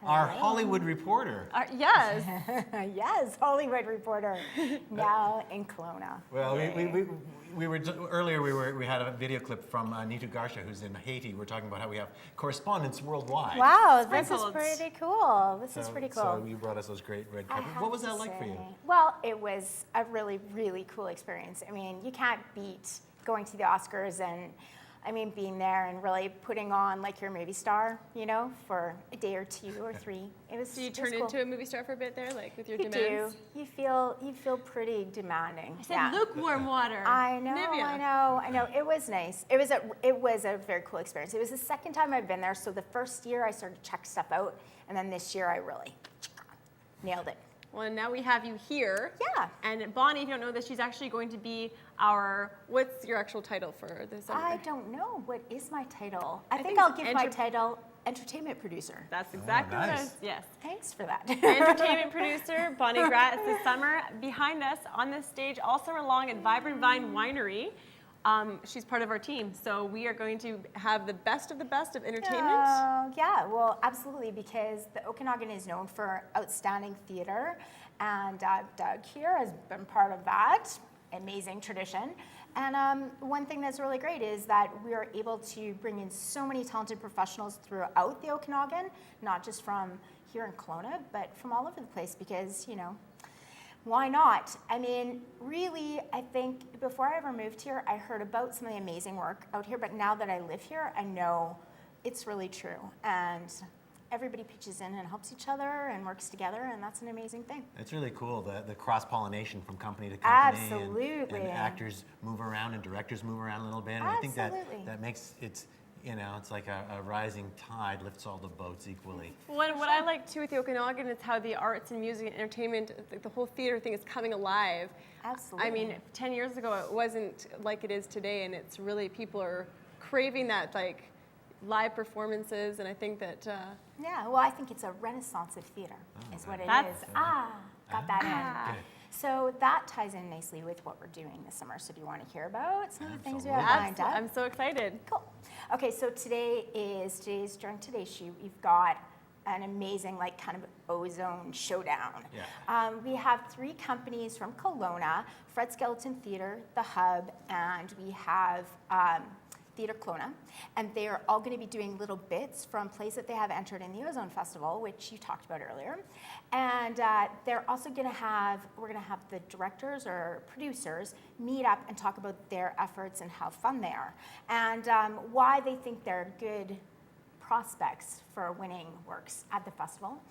our Hollywood reporter. Yes. Yes, Hollywood reporter, now in Kelowna. Well, we had a video clip from Nitu Garsha, who's in Haiti. We're talking about how we have correspondents worldwide. Wow, this is Sprinkled. pretty cool. This is pretty cool. So you brought us those great red carpet. What was that like for you? Well, it was a really, really cool experience. I mean, you can't beat going to the Oscars and, I mean, being there and really putting on like your movie star, you know, for a day or two or three. It was. Do you it was turn cool. into a movie star for a bit there, like with your You demands? do. You feel pretty demanding. I said lukewarm water. I know, Nivea. I know. It was nice. It was a very cool experience. It was the second time I've been there. So the first year I started to check stuff out, and then this year I really nailed it. Well, now we have you here. Yeah. And Bonnie, if you don't know this, she's actually going to be our, what's your actual title for this summer? I don't know. What is my title? I think think I'll give my title entertainment producer. That's exactly what it nice. is. Yes. Thanks for that. Entertainment producer, Bonnie Gratz this summer. Behind us on this stage, also along at Vibrant Vine Winery. She's part of our team, so we are going to have the best of entertainment. Yeah, well, absolutely, because the Okanagan is known for outstanding theater, and Doug here has been part of that amazing tradition. And one thing that's really great is that we are able to bring in so many talented professionals throughout the Okanagan, not just from here in Kelowna, but from all over the place, because, you know, why not? I mean, really, I think before I ever moved here, I heard about some of the amazing work out here, but now that I live here, I know it's really true. And everybody pitches in and helps each other and works together, and that's an amazing thing. It's really cool, the cross-pollination from company to company. Absolutely. And actors move around and directors move around a little bit. And Absolutely. I think that makes it, you know, it's like a rising tide lifts all the boats equally. What I like too with the Okanagan is how the arts and music and entertainment, the whole theater thing is coming alive. Absolutely. I mean, 10 years ago it wasn't like it is today, and it's really, people are craving that, like, live performances, and I think that... Yeah, well, I think it's a renaissance of theater, is what it That's- is. Got that in. Good. So that ties in nicely with what we're doing this summer. So do you want to hear about some of the things we have Absolutely. lined up? I'm so excited. Cool. Okay, so during today's shoot, we've got an amazing, like, kind of ozone showdown. Yeah. We have 3 companies from Kelowna: Fred Skeleton Theatre, The Hub, and we have Theatre Kelowna, and they are all going to be doing little bits from plays that they have entered in the Ozone Festival, which you talked about earlier. And they're also going to have, we're going to have the directors or producers meet up and talk about their efforts and how fun they are, and why they think they're good prospects for winning works at the festival.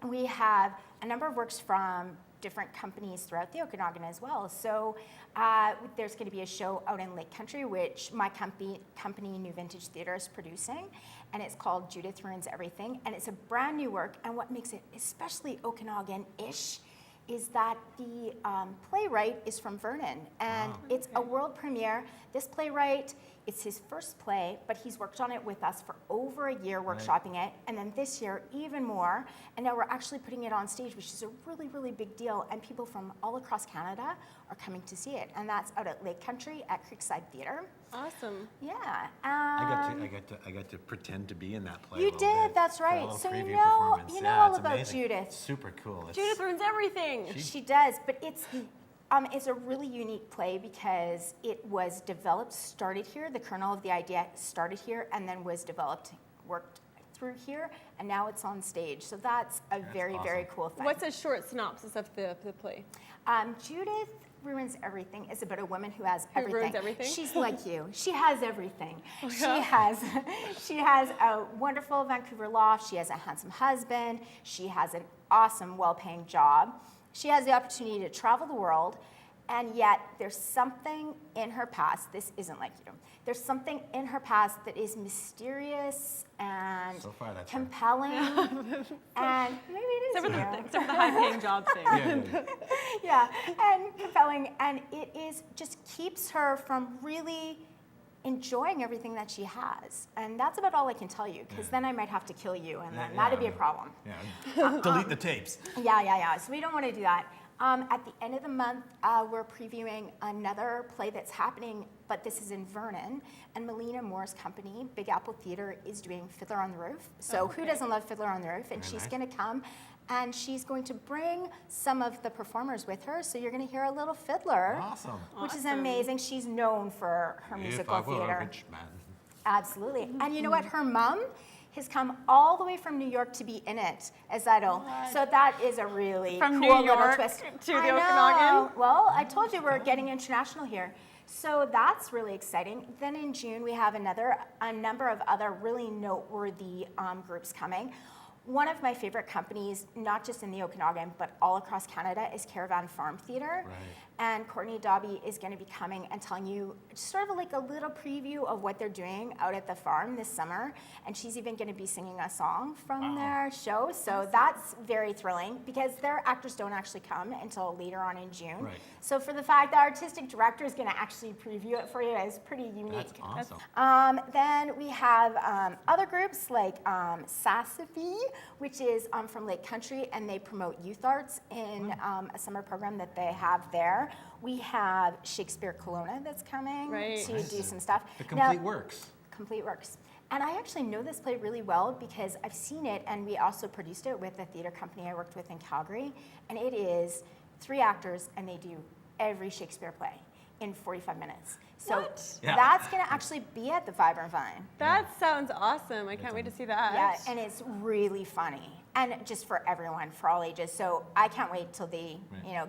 We have a number of works from different companies throughout the Okanagan as well. So there's going to be a show out in Lake Country, which my company, New Vintage Theatre, is producing, and it's called Judith Ruins Everything, and it's a brand new work, and what makes it especially Okanagan-ish is that the playwright is from Vernon, and it's a world premiere. This playwright, it's his first play, but he's worked on it with us for over a year, workshopping it, and then this year even more, and now we're actually putting it on stage, which is a really, really big deal, and people from all across Canada are coming to see it, and that's out at Lake Country at Creekside Theatre. Awesome. Yeah. I got to pretend to be in that play. You a little did, bit that's for a right. little So preview you know performance. all It's about amazing. Judith. Super cool. Judith ruins everything. She does, but it's a really unique play because it was developed, started here. The kernel of the idea started here and then was developed, worked through here, and now it's on stage. So that's a very, awesome. very cool thing. What's a short synopsis of the play? Judith Ruins Everything is about a woman who has Who everything. ruins everything? She's like you. She has everything. Yeah. She has a wonderful Vancouver loft. She has a handsome husband. She has an awesome, well-paying job. She has the opportunity to travel the world, and yet there's something in her past. This isn't like you. There's something in her past that is mysterious and So far, that's compelling, and maybe it is you. Except for the high-paying job thing. Yeah, and compelling, and it is just keeps her from really enjoying everything that she has, and that's about all I can tell you, because then I might have to kill you, and then that'd be a problem. Yeah. Delete the tapes. Yeah. So we don't want to do that. At the end of the month, we're previewing another play that's happening but this is in Vernon. And Melina Moore's company, Big Apple Theatre, is doing Fiddler on the Roof. So who doesn't love Fiddler on the Roof? And she's going to come, and she's going to bring some of the performers with her. So you're going to hear a little fiddler, Awesome. which is amazing. She's known for her musical If I were theater. a rich man. Absolutely. And you know what? Her mom has come all the way from New York to be in it as idol. So that is a really From cool New little York twist. to the I know. Okanagan? Well, I told you we're getting international here. So that's really exciting. Then in June, we have a number of other really noteworthy groups coming. One of my favorite companies, not just in the Okanagan, but all across Canada, is Caravan Farm Theatre. Right. And Courtney Dobby is going to be coming and telling you sort of like a little preview of what they're doing out at the farm this summer. And she's even going to be singing a song from their show. So that's very thrilling because their actors don't actually come until later on in June. Right. So for the fact the artistic director is going to actually preview it for you is pretty unique. That's awesome. Then we have other groups like Sassafy, which is from Lake Country, and they promote youth arts in a summer program that they have there. We have Shakespeare Kelowna that's coming to do some stuff. The Complete Works. Complete Works. And I actually know this play really well because I've seen it, and we also produced it with a theater company I worked with in Calgary. And it is 3 actors, and they do every Shakespeare play in 45 minutes. So that's going to actually be at the Vibrant Vine. That sounds awesome. I can't wait to see that. Yeah, and it's really funny. And just for everyone, for all ages. So I can't wait till they,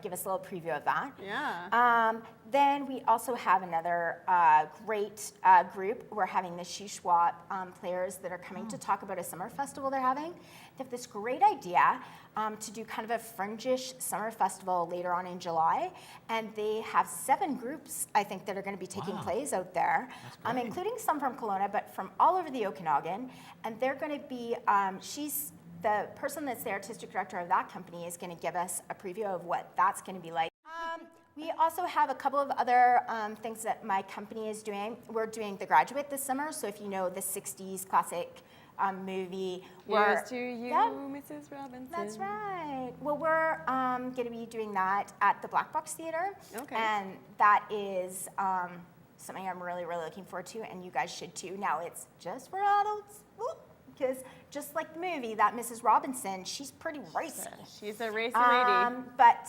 give us a little preview of that. Yeah. Then we also have another great group. We're having the Shishwa players that are coming to talk about a summer festival they're having. They have this great idea to do kind of a fringe-ish summer festival later on in July. And they have 7 groups, I think, that are going to be taking plays out there, including some from Kelowna, but from all over the Okanagan. And they're going to be, the person that's the artistic director of that company is going to give us a preview of what that's going to be like. We also have a couple of other things that my company is doing. We're doing The Graduate this summer, so if you know the 60s classic movie. Here's to you, Mrs. Robinson. That's right. Well, we're going to be doing that at the Black Box Theatre. Okay. And that is something I'm really, really looking forward to, and you guys should too. Now, it's just for adults. Because just like the movie, that Mrs. Robinson, she's pretty racy. She's a racy lady. But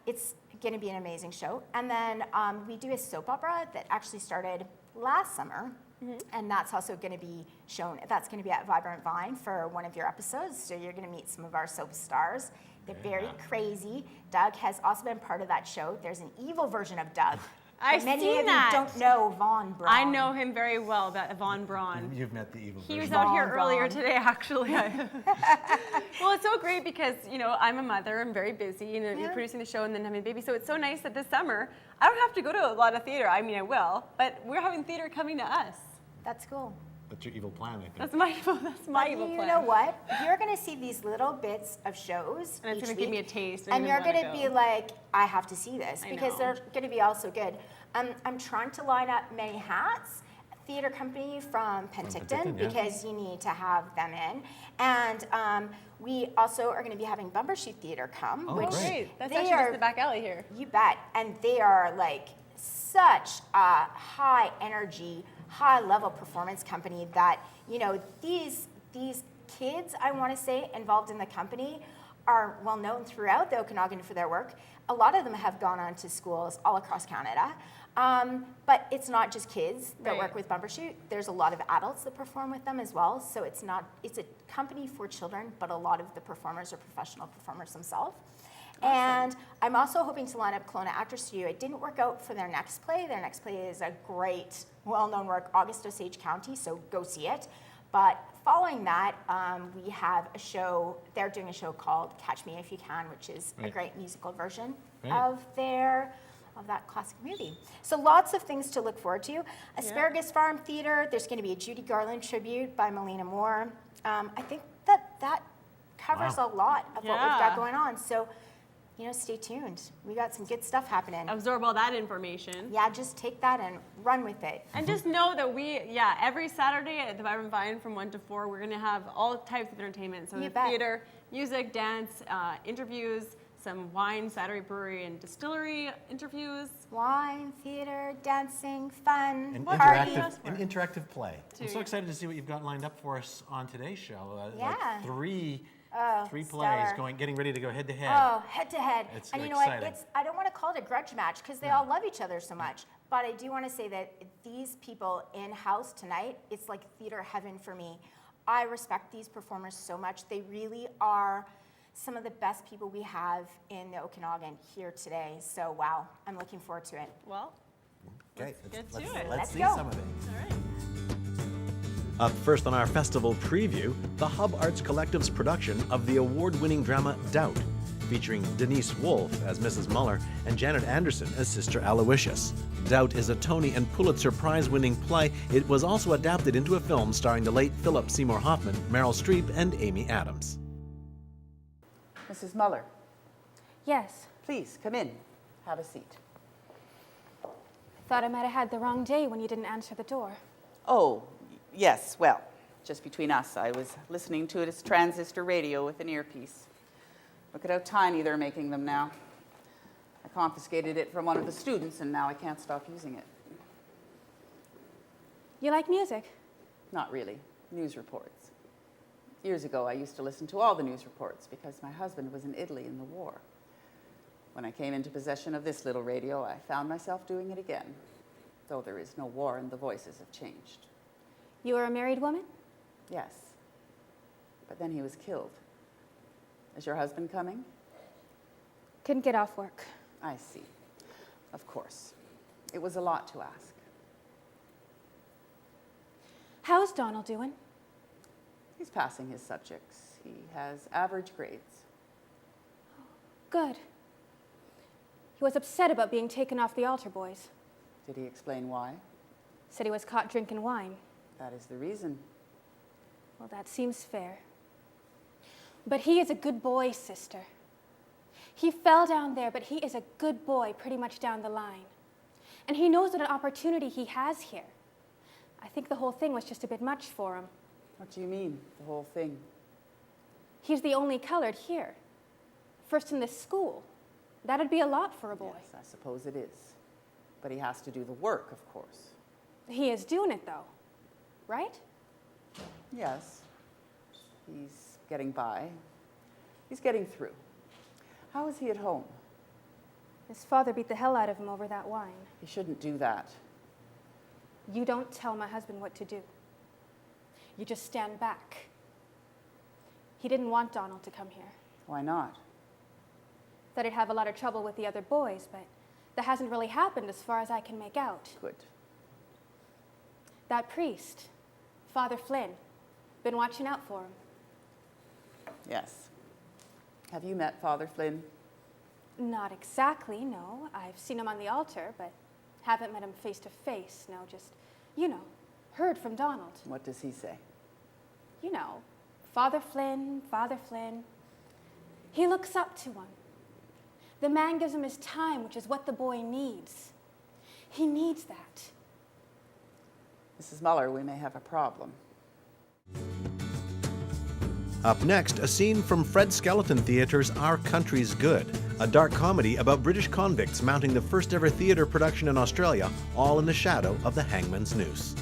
it's going to be an amazing show. And then we do a soap opera that actually started last summer. And that's also going to be shown. That's going to be at Vibrant Vine for one of your episodes. So you're going to meet some of our soap stars. They're very crazy. Doug has also been part of that show. There's an evil version of Doug. Many of you don't know Von Braun. I know him very well, that Von Braun. You've met the evil He was version. out here earlier today, actually. Well, it's so great because, I'm a mother. I'm very busy, you're producing the show and then having a baby. So it's so nice that this summer, I don't have to go to a lot of theater. I mean, I will, but we're having theater coming to us. That's cool. That's your evil plan, I think. That's my evil plan. You know what? You're going to see these little bits of shows and it's going to give me a taste. And you're going to be like, I have to see this because know. they're going to be all so good. I'm trying to line up many hats. Theater company from Penticton, because you need to have them in. And we also are going to be having Bumbershoot Theater come. Oh, which great. That's actually just the back alley here. You bet. And they are like such a high energy, high level performance company that, these kids, I want to say, involved in the company are well known throughout the Okanagan for their work. A lot of them have gone on to schools all across Canada. But it's not just kids that work with Bumbershoot. There's a lot of adults that perform with them as well. So it's a company for children, but a lot of the performers are professional performers themselves. Awesome. And I'm also hoping to line up Kelowna Actors Studio. It didn't work out for their next play. Their next play is a great, well-known work, August Osage County, so go see it. But following that, we have a show. They're doing a show called Catch Me If You Can, which is a great musical version of that classic movie. So lots of things to look forward to. Asparagus Farm Theatre, there's going to be a Judy Garland tribute by Melina Moore. I think that covers a lot of what we've got going on. So, stay tuned. We got some good stuff happening. Absorb all that information. Yeah, just take that and run with it. And just know that every Saturday at the Vibrant Vine from 1 to 4, we're going to have all types of entertainment. So theater, music, dance, interviews, some wine, cidery, brewery, and distillery interviews. Wine, theater, dancing, fun, An party. interactive play. I'm so Too. excited to see what you've got lined up for us on today's show. Yeah. Like three plays stellar. getting ready to go head to head. Oh, head to head. It's And you know exciting. what? I don't want to call it a grudge match because they all love each other so much. But I do want to say that these people in-house tonight, it's like theater heaven for me. I respect these performers so much. They really are some of the best people we have in the Okanagan here today. So wow, I'm looking forward to it. Well, Okay, get to let's it. let's Let's see go. some of it. all right. Up first on our festival preview, the Hub Arts Collective's production of the award-winning drama Doubt, featuring Denise Wolfe as Mrs. Muller and Janet Anderson as Sister Aloysius. Doubt is a Tony and Pulitzer Prize-winning play. It was also adapted into a film starring the late Philip Seymour Hoffman, Meryl Streep, and Amy Adams. Mrs. Muller, Yes. please come in. Have a seat. I thought I might have had the wrong day when you didn't answer the door. Oh, yes, well, just between us, I was listening to it as transistor radio with an earpiece. Look at how tiny they're making them now. I confiscated it from one of the students, and now I can't stop using it. You like music? Not really. News reports. Years ago, I used to listen to all the news reports because my husband was in Italy in the war. When I came into possession of this little radio, I found myself doing it again. Though there is no war and the voices have changed. You were a married woman? Yes. But then he was killed. Is your husband coming? Couldn't get off work. I see. Of course. It was a lot to ask. How's Donald doing? He's passing his subjects. He has average grades. Good. He was upset about being taken off the altar boys. Did he explain why? Said he was caught drinking wine. That is the reason. Well, that seems fair. But he is a good boy, sister. He fell down there, but he is a good boy pretty much down the line. And he knows what an opportunity he has here. I think the whole thing was just a bit much for him. What do you mean, the whole thing? He's the only colored here. First in this school. That'd be a lot for a boy. Yes, I suppose it is. But he has to do the work, of course. He is doing it, though. Right? Yes. He's getting by. He's getting through. How is he at home? His father beat the hell out of him over that wine. He shouldn't do that. You don't tell my husband what to do. You just stand back. He didn't want Donald to come here. Why not? Thought he'd have a lot of trouble with the other boys, but that hasn't really happened as far as I can make out. Good. That priest, Father Flynn, been watching out for him. Yes. Have you met Father Flynn? Not exactly, no. I've seen him on the altar, but haven't met him face to face. No, just, heard from Donald. What does he say? Father Flynn, Father Flynn. He looks up to him. The man gives him his time, which is what the boy needs. He needs that. Mrs. Muller, we may have a problem. Up next, a scene from Fred Skeleton Theatre's Our Country's Good, a dark comedy about British convicts mounting the first ever theatre production in Australia, all in the shadow of the hangman's noose.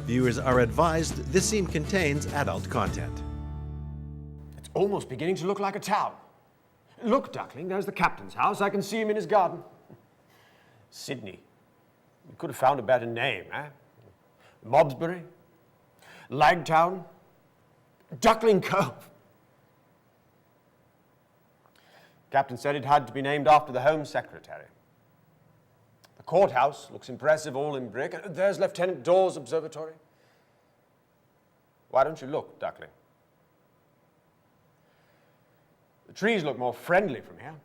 Viewers are advised this scene contains adult content. It's almost beginning to look like a town. Look, Duckling, there's the captain's house. I can see him in his garden. Sydney. We could have found a better name, eh? Mobsbury? Lagtown? Duckling Cove. Captain said it had to be named after the Home Secretary. The courthouse looks impressive, all in brick. And there's Lieutenant Dawes' observatory. Why don't you look, Duckling? The trees look more friendly from here.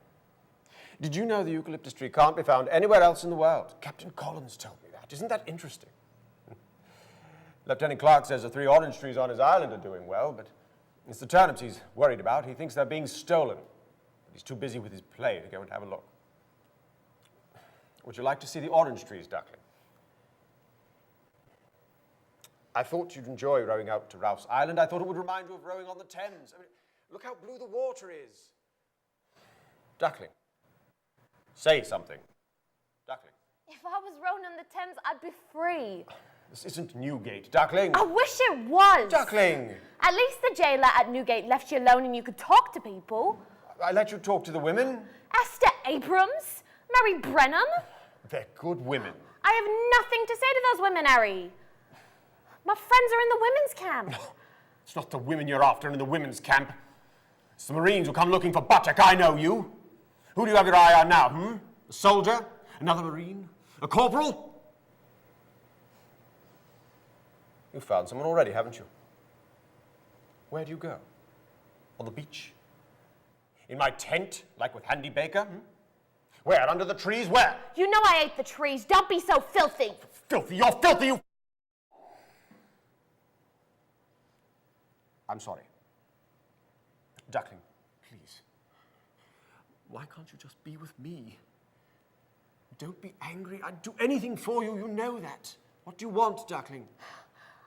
Did you know the eucalyptus tree can't be found anywhere else in the world? Captain Collins told me that. Isn't that interesting? Lieutenant Clark says the 3 orange trees on his island are doing well, but it's the turnips he's worried about. He thinks they're being stolen, but he's too busy with his play to go and have a look. Would you like to see the orange trees, Duckling? I thought you'd enjoy rowing out to Ralph's Island. I thought it would remind you of rowing on the Thames. I mean, look how blue the water is. Duckling, say something. Duckling. If I was rowing on the Thames, I'd be free. This isn't Newgate, Duckling. I wish it was. Duckling! At least the jailer at Newgate left you alone and you could talk to people. I let you talk to the women. Esther Abrams, Mary Brennan. They're good women. I have nothing to say to those women, Harry. My friends are in the women's camp. It's not the women you're after in the women's camp. It's the Marines who come looking for buttock. I know you. Who do you have your eye on now, A soldier? Another Marine? A corporal? You've found someone already, haven't you? Where do you go? On the beach? In my tent, like with Handy Baker? Where? Under the trees? Where? You know I ate the trees. Don't be so filthy. Filthy! You're filthy, you... I'm sorry. Duckling, please. Why can't you just be with me? Don't be angry. I'd do anything for you. You know that. What do you want, Duckling?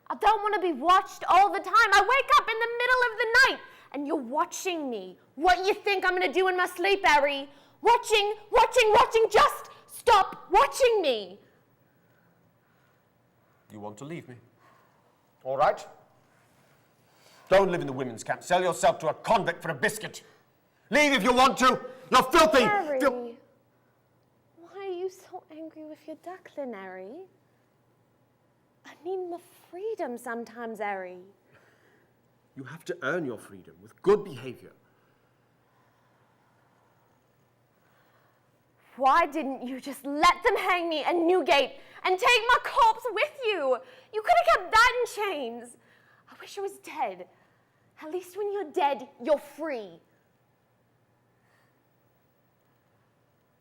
I don't want to be watched all the time. I wake up in the middle of the night and you're watching me. What you think I'm going to do in my sleep, Harry? Watching. Just stop watching me. You want to leave me? All right. Don't live in the women's camp. Sell yourself to a convict for a biscuit. Leave if you want to. You're filthy. Harry, why are you so angry with your duckling, Harry? I need my freedom sometimes, Harry. You have to earn your freedom with good behavior. Why didn't you just let them hang me at Newgate and take my corpse with you? You could have kept that in chains. I wish I was dead. At least when you're dead, you're free.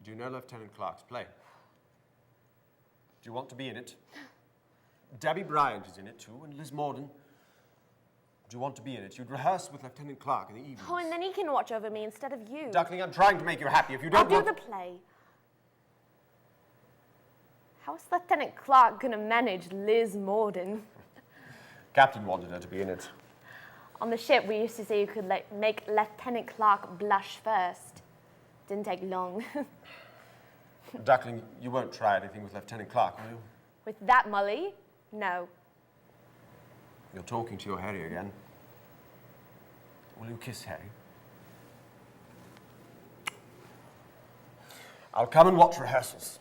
Do you know Lieutenant Clark's play? Do you want to be in it? Debbie Bryant is in it too, and Liz Morden. Do you want to be in it? You'd rehearse with Lieutenant Clark in the evenings. Oh, and then he can watch over me instead of you. Duckling, I'm trying to make you happy. If you don't I'll do want... the play. How's Lieutenant Clark gonna manage Liz Morden? Captain wanted her to be in it. On the ship, we used to say you could make Lieutenant Clark blush first. Didn't take long. Duckling, you won't try anything with Lieutenant Clark, will you? With that Molly, no. You're talking to your Harry again. Will you kiss Harry? I'll come and watch rehearsals.